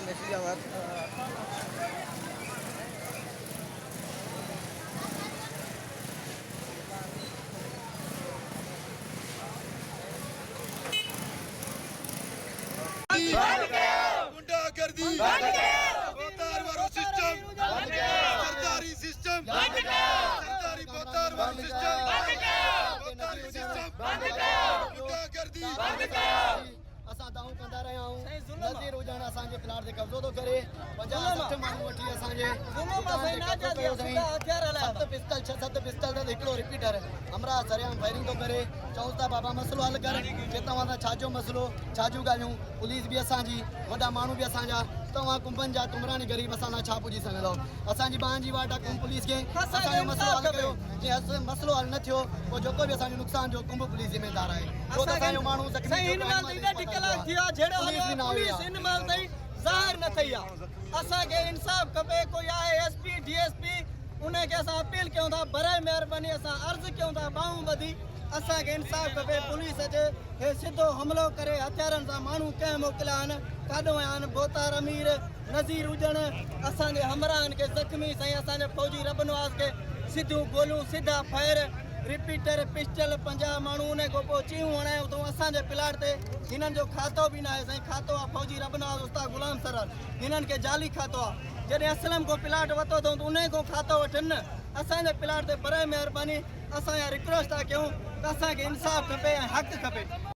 Message आवा गुंडागर्दी बोतार वारो सिस्टम सरकारी सिस्टम सरकारी बोतार वारो सिस्टम बोतारी सिस्टम गुंडागर्दी असां दाऊ कंदा रहिया आहियूं नज़ीर हुजण असांजे प्लाट ते कब्ज़ो थो करे 50-60 माण्हू वठी असांजे सत पिस्टल त हिकिड़ो रिपीटर हमरा सरियाम फायरिंग थो करे चऊं था बाबा मसलो हल कर जे तव्हां सां छाजो मसलो छाजूं ॻाल्हियूं पुलिस बि असांजी वॾा माण्हू बि असांजा तव्हां कुंभनि जा तुमरानी ग़रीब असां सां छा पुॼी सघंदव असांजी ॿाहनि जी वाट आहे कुंभ पुलिस खे असांजो मसलो हल कयो जे मसलो हल न थियो पोइ जेको बि असांजो नुक़सान जो कुंभ पुलिस ज़िम्मेदार आहे छो त असांजो माण्हू ज़ाहिर न थी आहे असांखे इंसाफ़ खपे कोई आहे एसपी डीएसपी उनखे असां अपील कयूं था बराए महिरबानी असां अर्ज़ु कयूं था ॿाहूं ॿधी असांखे इंसाफ़ खपे पुलिस अचे हे सिधो हमिलो करे हथियारनि सां माण्हू कंहिं मोकिलिया आहिनि काॾो विया आहिनि बोतार अमीर नज़ीर हुजण असांजे हमराहनि खे ज़ख़्मी साईं असांजे फौजी रबनवाज़ खे सिधियूं गोलियूं सिधा फायर रिपीटर पिस्टल 50 माण्हू उन खां पोइ चियूं हणायूं अथऊं असांजे प्लाट ते हिननि जो खातो बि न आहे साईं खातो आहे फौजी रबनवाज़ उस्ताद गुलाम सरर हिननि खे जाली खातो आहे जॾहिं असलम को प्लाट वरितो अथऊं त उन खां खातो वठनि न असांजे प्लाट ते बराए महिरबानी असां रिक्वेस्ट था कयूं त असांखे इंसाफ़ खपे ऐं हक़ खपे।